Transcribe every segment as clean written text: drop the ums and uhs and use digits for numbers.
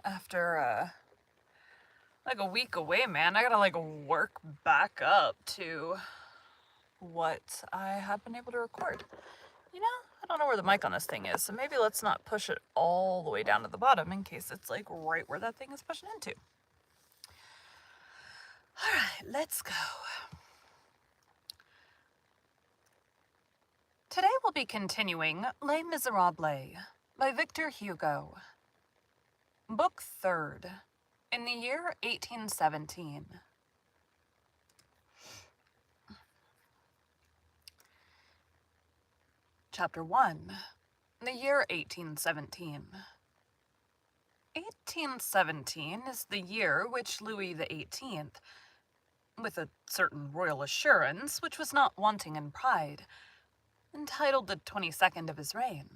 after, like a week away, man. I gotta, like, work back up to what I had been able to record. You know, I don't know where the mic on this thing is, so maybe let's not push it all the way down to the bottom in case it's, like, right where that thing is pushing into. Alright, let's go. Today we'll be continuing Les Miserables by Victor Hugo. Book 3rd, in the year 1817. Chapter 1, the year 1817. 1817 is the year which Louis XVIII, with a certain royal assurance which was not wanting in pride, entitled the 22nd of his reign.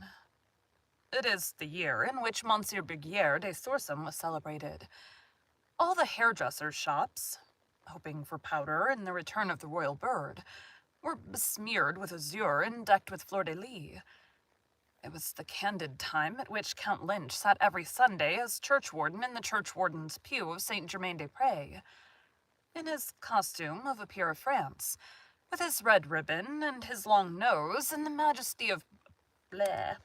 It is the year in which Monsieur Bruguière de Sorsum was celebrated. All the hairdressers' shops, hoping for powder and the return of the royal bird, were besmeared with azure and decked with fleur-de-lis. It was the candid time at which Count Lynch sat every Sunday as churchwarden in the churchwarden's pew of Saint-Germain-des-Prés, in his costume of a peer of France, with his red ribbon and his long nose and the majesty of bleh.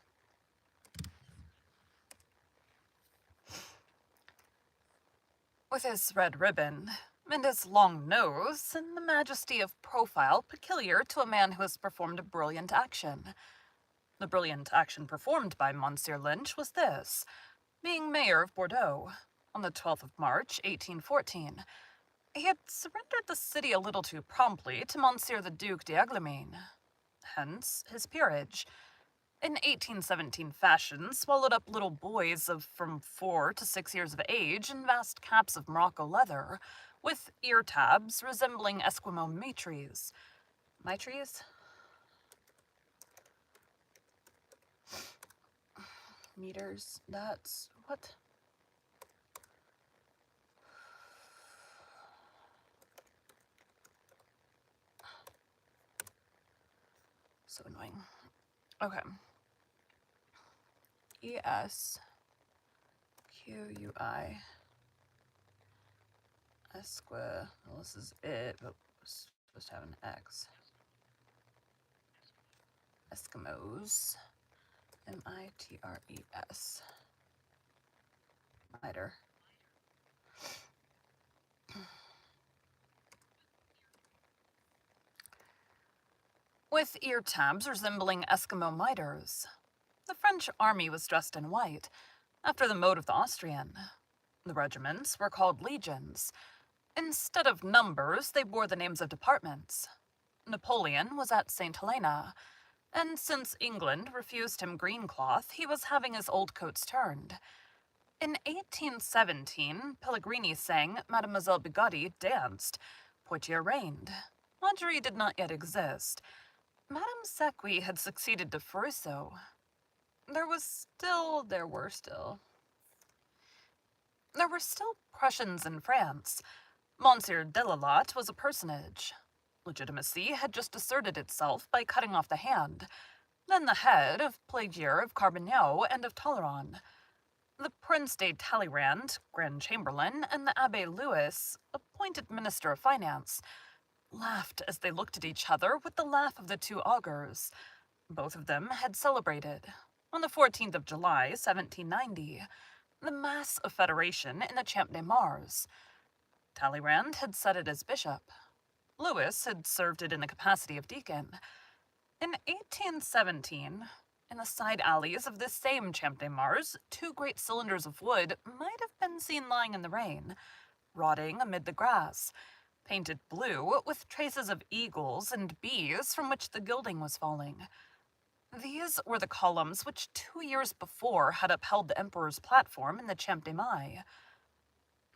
With his red ribbon and his long nose and the majesty of profile peculiar to a man who has performed a brilliant action. The brilliant action performed by Monsieur Lynch was this: being mayor of Bordeaux, on the 12th of March, 1814, he had surrendered the city a little too promptly to Monsieur the Duc d'Aiguillon, hence his peerage. In 1817 fashion, swallowed up little boys of from 4 to 6 years of age in vast caps of Morocco leather, with ear tabs resembling Esquimaux mitres. Mitres? Meters, that's what? So annoying. Okay. E-S-Q-U-I. Esqua. Well, this is it, but it's supposed to have an X. Eskimos. M-I-T-R-E-S. Miter. With ear tabs resembling Eskimo miters. The French army was dressed in white, after the mode of the Austrian. The regiments were called legions. Instead of numbers, they bore the names of departments. Napoleon was at St. Helena, and since England refused him green cloth, he was having his old coats turned. In 1817, Pellegrini sang, Mademoiselle Bigotti danced, Poitiers reigned. Lingerie did not yet exist. Madame Sequi had succeeded to Froissart. There were still Prussians in France. Monsieur Delalat was a personage. Legitimacy had just asserted itself by cutting off the hand, then the head of Plagier of Carbonneau and of Talleyrand. The Prince de Talleyrand, Grand Chamberlain, and the Abbé Louis, appointed Minister of Finance, laughed as they looked at each other with the laugh of the two augurs. Both of them had celebrated, on the 14th of July, 1790, the Mass of Federation in the Champ de Mars. Talleyrand had said it as bishop. Louis had served it in the capacity of deacon. In 1817, in the side alleys of this same Champ de Mars, 2 great cylinders of wood might have been seen lying in the rain, rotting amid the grass, painted blue with traces of eagles and bees from which the gilding was falling. These were the columns which 2 years before had upheld the emperor's platform in the Champ de Mai.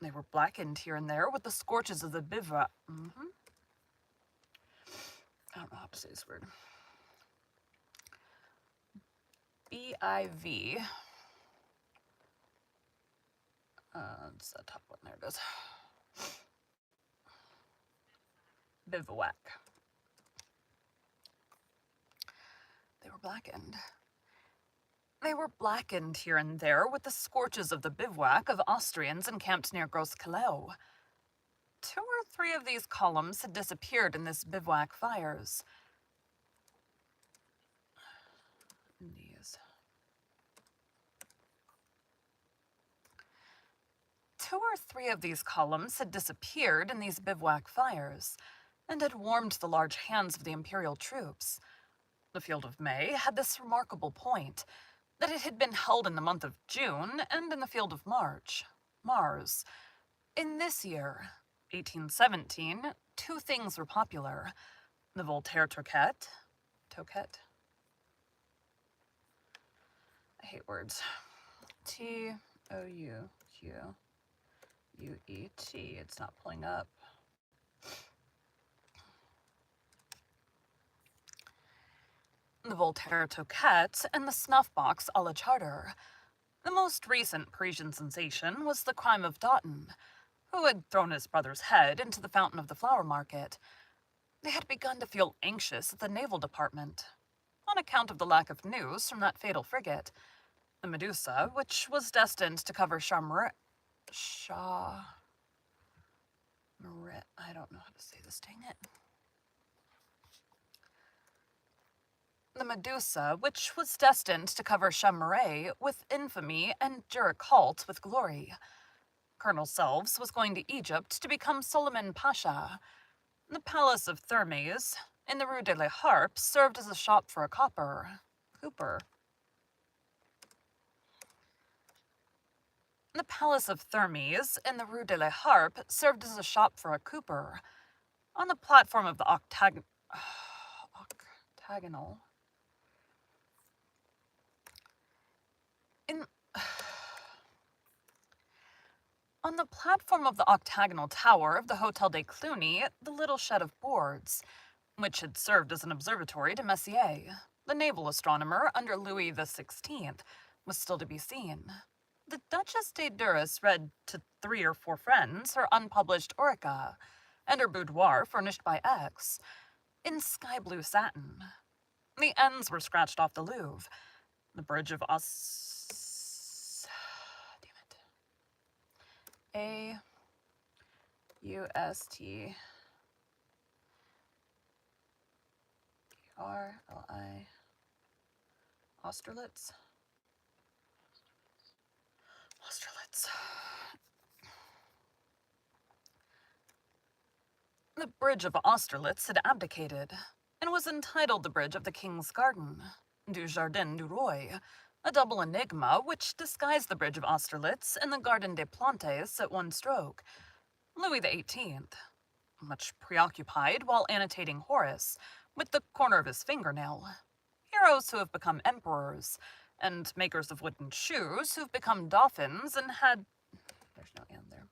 They were blackened here and there with the scorches of the bivouac. I don't know how to say this word. B-I-V. It's the top one. There it is. Bivouac. They were blackened. They were blackened here and there with the scorches of the bivouac of Austrians encamped near Gross-Callao. 2 or 3 of these columns had disappeared in these bivouac fires. These. 2 or 3 of these columns had disappeared in these bivouac fires, and had warmed the large hands of the imperial troops. The Field of May had this remarkable point, that it had been held in the month of June and in the Field of Mars. In this year, 1817, 2 things were popular. The Voltaire Toquette. I hate words. Touquet. It's not pulling up. The Voltaire Toquette and the snuff box a la Charter. The most recent Parisian sensation was the crime of Doughton, who had thrown his brother's head into the fountain of the flower market. They had begun to feel anxious at the naval department, on account of the lack of news from that fatal frigate. The Medusa, which was destined to cover I don't know how to say this, dang it. The Medusa, which was destined to cover Chamaret with infamy and Jericholt with glory. Colonel Selves was going to Egypt to become Soliman Pasha. The palace of Thermes, in the Rue de la Harpe, served as a shop for a cooper. The palace of Thermes, in the Rue de la Harpe, served as a shop for a cooper. On the platform of the octagonal... On the platform of the octagonal tower of the Hotel de Cluny, the little shed of boards, which had served as an observatory to Messier, the naval astronomer under Louis XVI, was still to be seen. The Duchess de Duras read to 3 or 4 friends her unpublished Orica, and her boudoir furnished by X, in sky-blue satin. The ends were scratched off the Louvre. The bridge of Austerlitz. The bridge of Austerlitz had abdicated, and was entitled the Bridge of the King's Garden, du Jardin du Roi, a double enigma which disguised the Bridge of Austerlitz and the Garden des Plantes at one stroke. Louis XVIII, much preoccupied while annotating Horace, with the corner of his fingernail. Heroes who have become emperors, and makers of wooden shoes who've become dolphins and had... There's no and there.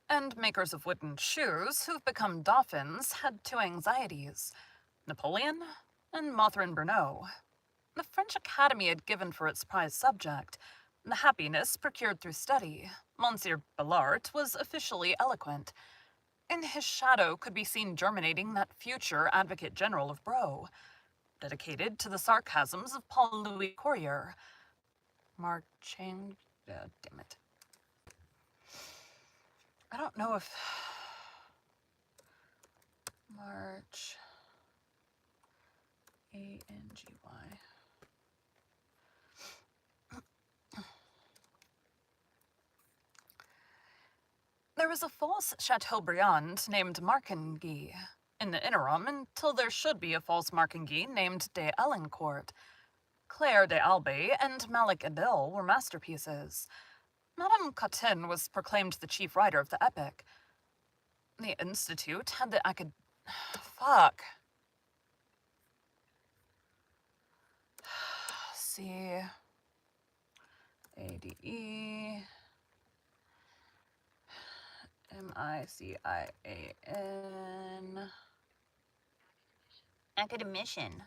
And makers of wooden shoes who've become dolphins had 2 anxieties, Napoleon and Mathurin Brunot. The French Academy had given for its prize subject the happiness procured through study. Monsieur Bellart was officially eloquent. In his shadow could be seen germinating that future Advocate General of Bro, dedicated to the sarcasms of Paul Louis Courier. Damn it. I don't know if... March... A-N-G-Y... There was a false Chateaubriand named Marcangui in the interim until there should be a false Marcangui named de Elincourt. Claire de Albay and Malik Adil were masterpieces. Madame Cottin was proclaimed the chief writer of the epic. The Institute had the C-A-D-E-M-I-C-I-A-N... Academician.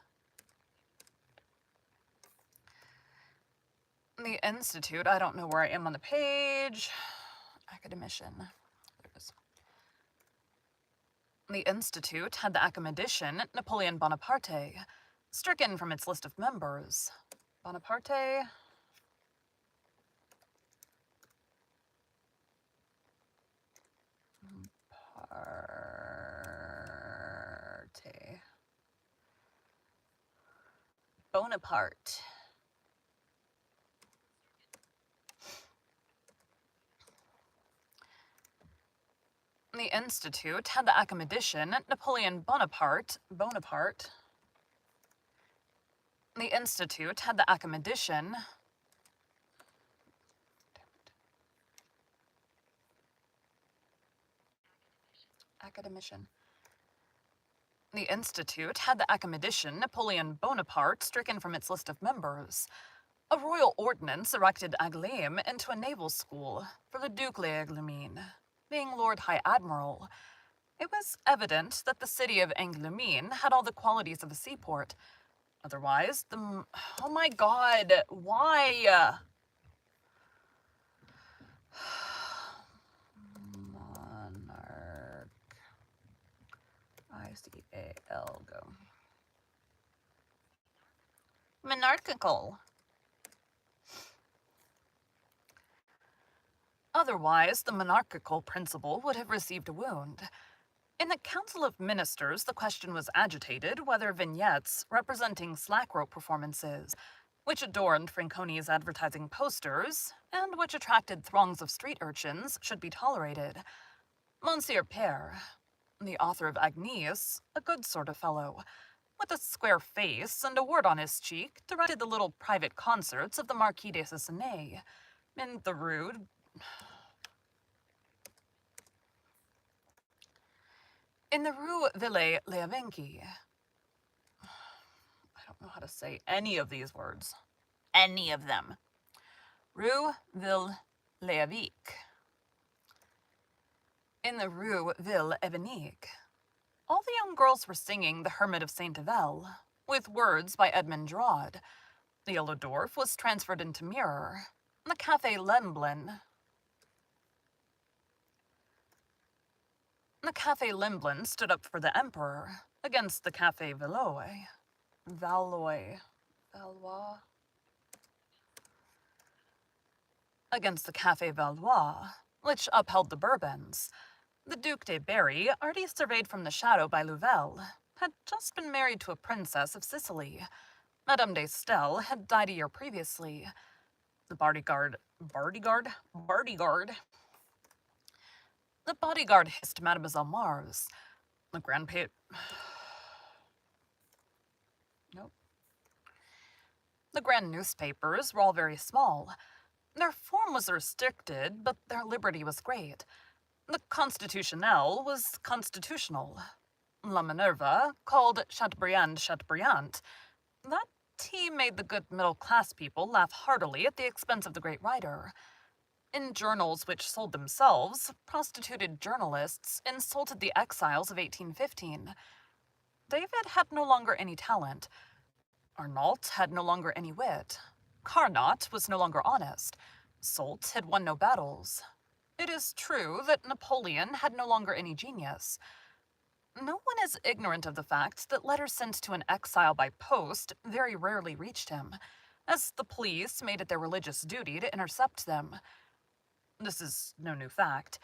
The Institute, I don't know where I am on the page. Academician. There it is. The Institute had the academician Napoleon Bonaparte stricken from its list of members. Bonaparte. Bonaparte. The Institute had the academician Napoleon Bonaparte. The Institute had the academician The Institute had the academician Napoleon Bonaparte stricken from its list of members. A royal ordinance erected Angoulême into a naval school for the Duc d'Angoulême, being Lord High Admiral. It was evident that the city of Angoulême had all the qualities of a seaport. Otherwise, oh my god, why? Monarch. I-C-A-L, go. Monarchical. Otherwise, the monarchical principle would have received a wound. In the Council of Ministers, the question was agitated whether vignettes representing slack rope performances, which adorned Franconi's advertising posters, and which attracted throngs of street urchins, should be tolerated. Monsieur Père, the author of Agnes, a good sort of fellow, with a square face and a wart on his cheek, directed the little private concerts of the Marquis de Sassenay in the Rue Ville-l'Aventine. I don't know how to say any of these words. Any of them. Rue Ville-l'Aventine. In the Rue Ville-l'Aventine, all the young girls were singing The Hermit of Saint Yvel, with words by Edmond Gerard. The Yellow Dwarf was transferred into Mirror. The Café Lemblin. The Café Lemblin stood up for the Emperor against the Café Valois. Against the Café Valois, which upheld the Bourbons. The Duc de Berry, already surveyed from the shadow by Louvel, had just been married to a princess of Sicily. Madame de Stael had died a year previously. The bodyguard hissed Mademoiselle Mars. The The grand newspapers were all very small. Their form was restricted, but their liberty was great. The Constitutionnel was constitutional. La Minerva, called Chateaubriand. That tea made the good middle-class people laugh heartily at the expense of the great writer. In journals which sold themselves, prostituted journalists insulted the exiles of 1815. David had no longer any talent. Arnault had no longer any wit. Carnot was no longer honest. Soult had won no battles. It is true that Napoleon had no longer any genius. No one is ignorant of the fact that letters sent to an exile by post very rarely reached him, as the police made it their religious duty to intercept them. This is no new fact.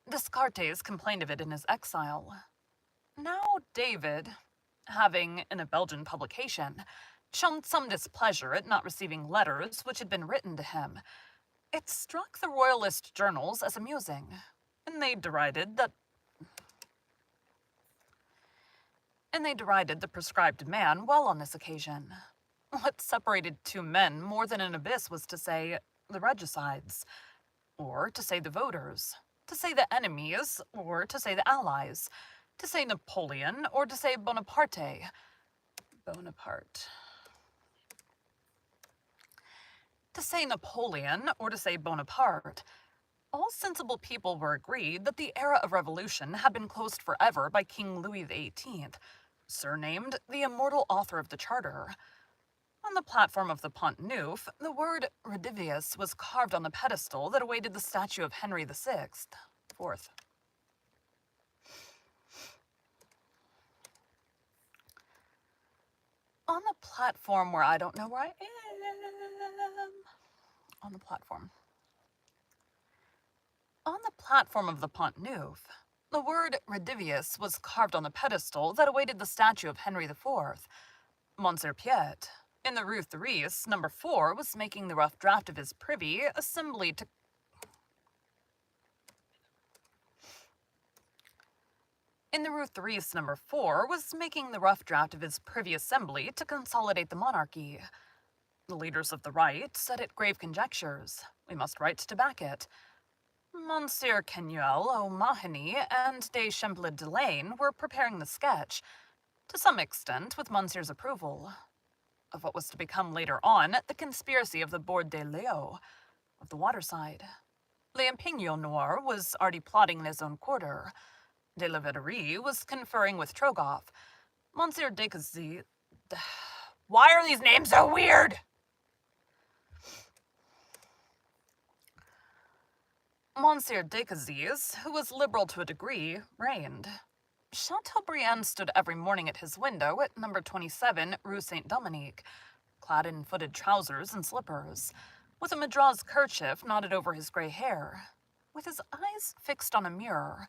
Descartes complained of it in his exile. Now David, having, in a Belgian publication, shown some displeasure at not receiving letters which had been written to him, it struck the royalist journals as amusing, and they derided the prescribed man well on this occasion. What separated two men more than an abyss was to say the regicides, or to say the voters, to say the enemies, or to say the allies, to say Napoleon, or to say Bonaparte. To say Napoleon, or to say Bonaparte. All sensible people were agreed that the era of revolution had been closed forever by King Louis XVIII, surnamed the immortal author of the Charter. On the platform of the Pont Neuf, the word Redivius was carved on the pedestal that awaited the statue of Henry VI. On the platform where I don't know where I am. On the platform. On the platform of the Pont Neuf, the word Redivius was carved on the pedestal that awaited the statue of Henry IV, Monsieur Piet. In the Rue Therese, number 4 was making the rough draft of his privy assembly to In the Rue Therese, number 4 was making the rough draft of his privy assembly to consolidate the monarchy. The leaders of the right said it grave conjectures. We must write to back it. Monsieur Kenuel, O'Mahony, and de Champlain Delane were preparing the sketch, to some extent with Monsieur's approval, of what was to become later on the conspiracy of the Bord de Leo, of the waterside. L'Impignon Noir was already plotting in his own quarter. De la Vetterie was conferring with Trogoff. Monsieur Decazes... Why are these names so weird? Monsieur Decazes, who was liberal to a degree, reigned. Chateaubriand stood every morning at his window at number 27 Rue Saint-Dominique, clad in footed trousers and slippers, with a madras kerchief knotted over his grey hair, with his eyes fixed on a mirror,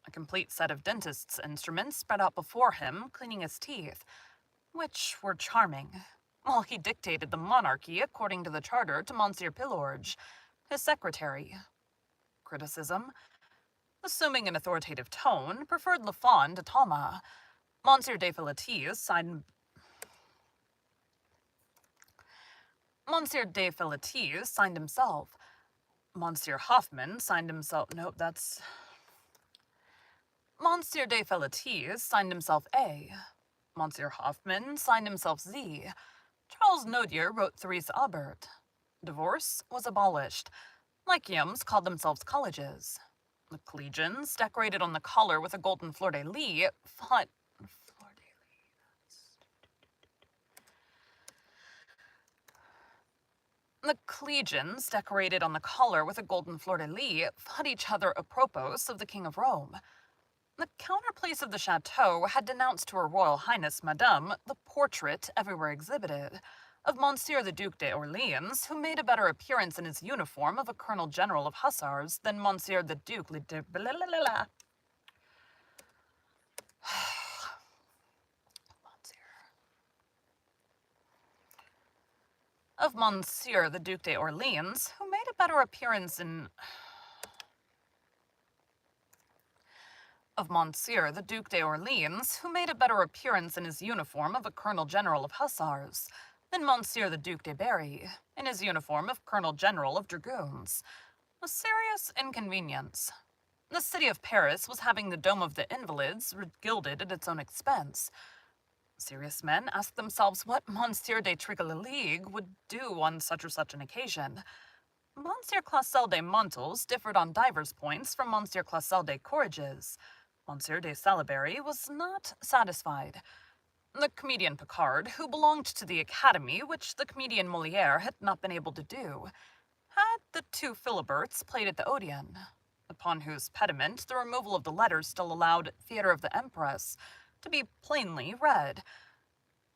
a complete set of dentist's instruments spread out before him, cleaning his teeth, which were charming, while he dictated the monarchy according to the charter to Monsieur Pilorge, his secretary. Criticism, assuming an authoritative tone, preferred Lafon to Talma. Monsieur de Filatis signed himself. Monsieur Hoffman signed himself... No, that's... Monsieur de Filatis signed himself A. Monsieur Hoffman signed himself Z. Charles Nodier wrote Therese Aubert. Divorce was abolished. Lyceums called themselves colleges. The collegians, decorated on the collar with a golden fleur-de-lis, fought... The collegians, decorated on the collar with a golden fleur-de-lis, fought each other apropos of the King of Rome. The counterplace of the chateau had denounced to Her Royal Highness Madame the portrait everywhere exhibited of Monsieur the Duc d'Orléans, who made a better appearance in his uniform of a Colonel General of Hussars than Monsieur the Duc de... of Monsieur the Duc d'Orléans, who made a better appearance in... of Monsieur the Duc d'Orléans, who made a better appearance in his uniform of a Colonel General of Hussars than Monsieur the Duc de Berry, in his uniform of Colonel General of Dragoons. A serious inconvenience. The city of Paris was having the Dome of the Invalids gilded at its own expense. Serious men asked themselves what Monsieur de Trigaligue would do on such or such an occasion. Monsieur Clausel de Montals differed on divers points from Monsieur Clausel de Courages. Monsieur de Salaberry was not satisfied. The comedian Picard, who belonged to the Academy, which the comedian Molière had not been able to do, had the two Philiberts played at the Odeon, upon whose pediment the removal of the letters still allowed Theatre of the Empress to be plainly read.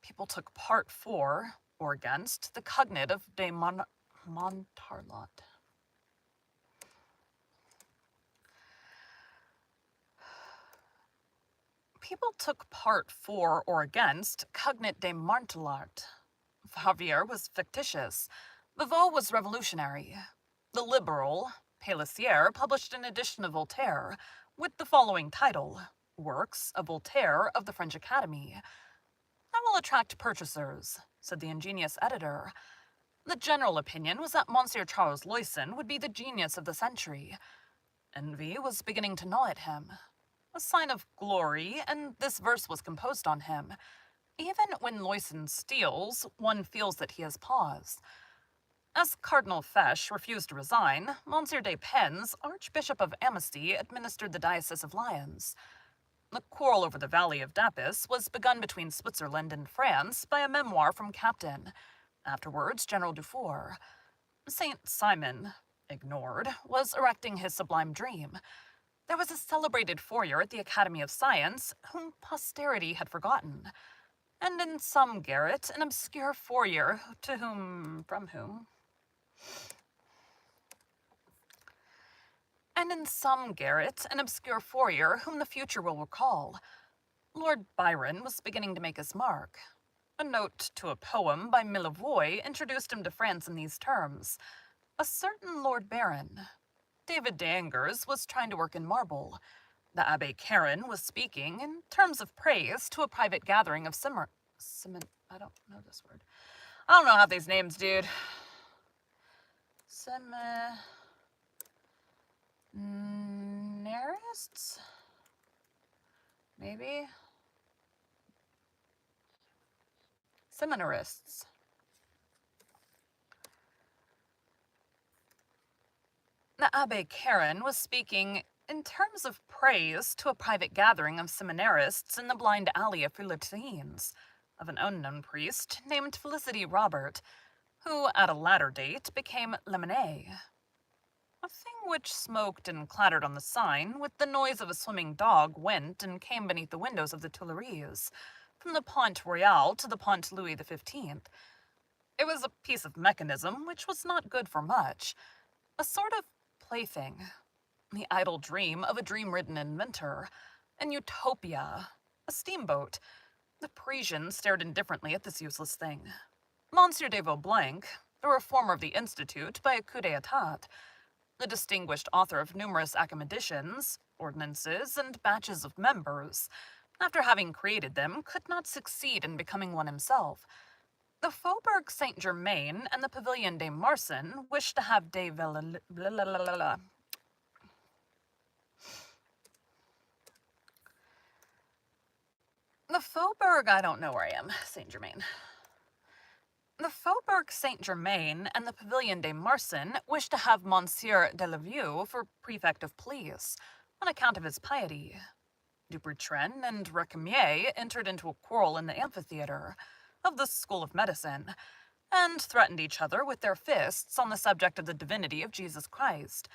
People took part for or against the Cognate of de Montarlot. People took part for or against Cognate de Montarlot. Favier was fictitious. Vivot was revolutionary. The Liberal, Pelissier, published an edition of Voltaire with the following title, Works of Voltaire of the French Academy. That will attract purchasers, said the ingenious editor. The general opinion was that Monsieur Charles Loyson would be the genius of the century. Envy was beginning to gnaw at him. A sign of glory, and this verse was composed on him. Even when Loyson steals, one feels that he has paused. As Cardinal Fesch refused to resign, Monsieur de Pens, Archbishop of Amnesty, administered the Diocese of Lyons. The quarrel over the Valley of Dapis was begun between Switzerland and France by a memoir from Captain, afterwards General Dufour. Saint Simon, ignored, was erecting his sublime dream. There was a celebrated Fourier at the Academy of Science, whom posterity had forgotten. and in some garret an obscure four-year from whom the future will recall, Lord Byron was beginning to make his mark. A note to a poem by Millevoye introduced him to France in these terms. A certain Lord Baron. David Dangers was trying to work in marble. The Abbé Caron was speaking in terms of praise to a private gathering of I don't know this word. I don't know how these names, dude. Seminarists? Maybe? Seminarists. The Abbé Caron was speaking in terms of praise to a private gathering of seminarists in the blind alley of Philistines, of an unknown priest named Felicity Robert, who at a latter date became Lemonade. A thing which smoked and clattered on the sign with the noise of a swimming dog went and came beneath the windows of the Tuileries, from the Pont Royal to the Pont Louis XV. It was a piece of mechanism which was not good for much, a sort of plaything, the idle dream of a dream-ridden inventor, an utopia, a steamboat. The Parisians stared indifferently at this useless thing. Monsieur de Vaublanc, the reformer of the Institute by a coup d'etat, the distinguished author of numerous academicians, ordinances, and batches of members, after having created them, could not succeed in becoming one himself. The Faubourg Saint-Germain and the Pavillon des Marsan wished to have The Faubourg, I don't know where I am, Saint-Germain. The Faubourg Saint-Germain and the Pavillon des Marsan wished to have Monsieur de Laview for prefect of police, on account of his piety. Dupuytren and Recamier entered into a quarrel in the amphitheatre of the School of Medicine, and threatened each other with their fists on the subject of the divinity of Jesus Christ.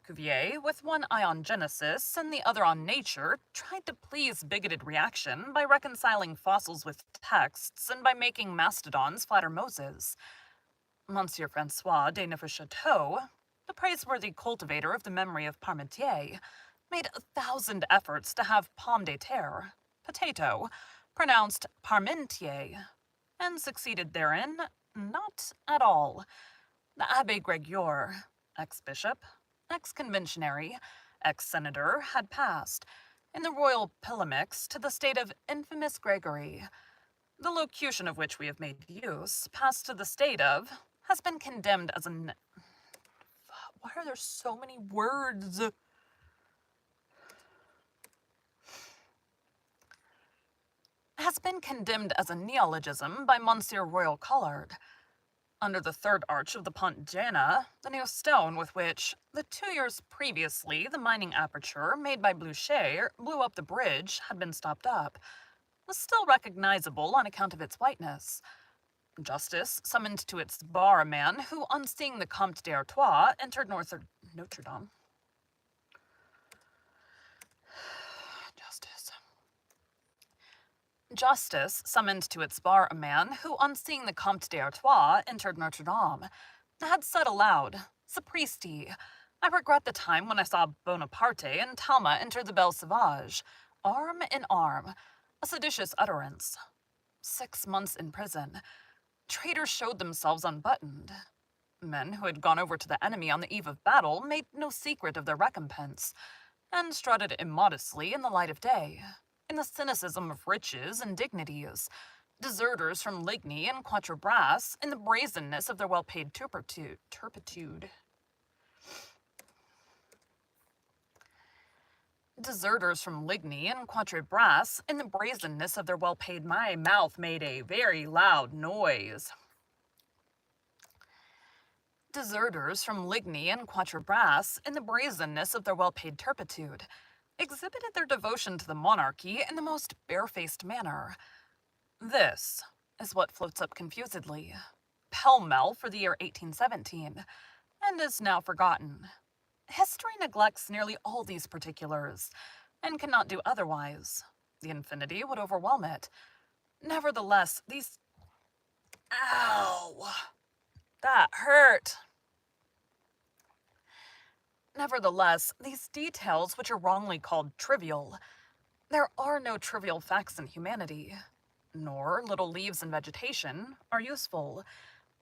Cuvier, with one eye on Genesis and the other on nature, tried to please bigoted reaction by reconciling fossils with texts and by making mastodons flatter Moses. Monsieur Francois de Neufchâteau, the praiseworthy cultivator of the memory of Parmentier, made 1,000 efforts to have pomme de terre, potato, pronounced Parmentier, and succeeded therein not at all. The Abbé Grégoire, ex-bishop, ex-conventionary, ex-senator, had passed, in the royal polemics, to the state of infamous Gregory. The locution of which we have made use, passed to the state of, has been condemned as an... Why are there so many words? Has been condemned as a neologism by Monsieur Royal Collard. Under the third arch of the Pont Jana, the new stone with which, the 2 years previously, the mining aperture made by Blucher blew up the bridge had been stopped up, was still recognizable on account of its whiteness. Justice summoned to its bar a man who, on seeing the Comte d'Artois, entered Notre Dame. Justice summoned to its bar a man who, on seeing the Comte d'Artois, entered Notre Dame, had said aloud, "Sapristi, I regret the time when I saw Bonaparte and Talma enter the Belle Sauvage, arm in arm, a seditious utterance. 6 months in prison. Traitors showed themselves unbuttoned. Men who had gone over to the enemy on the eve of battle made no secret of their recompense, and strutted immodestly in the light of day, in the cynicism of riches and dignities, deserters from Ligny and Quatre Bras, in the brazenness of their well-paid turpitude. Deserters from Ligny and Quatre Bras, in the brazenness of their well-paid... My mouth made a very loud noise. Deserters from Ligny and Quatre Bras, in the brazenness of their well-paid turpitude, exhibited their devotion to the monarchy in the most barefaced manner. This is what floats up confusedly, pell-mell for the year 1817, and is now forgotten. History neglects nearly all these particulars, and cannot do otherwise. The infinity would overwhelm it. Nevertheless, these... Ow! That hurt. Nevertheless, these details, which are wrongly called trivial, there are no trivial facts in humanity, nor little leaves in vegetation are useful.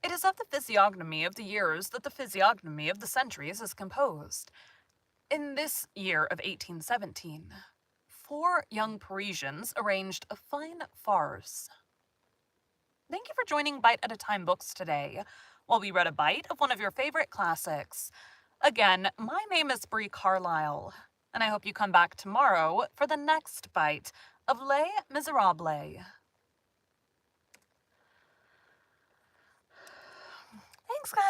It is of the physiognomy of the years that the physiognomy of the centuries is composed. In this year of 1817, 4 young Parisians arranged a fine farce. Thank you for joining Bite at a Time Books today, while we read a bite of one of your favorite classics. Again, my name is Bree Carlile, and I hope you come back tomorrow for the next bite of Les Miserables.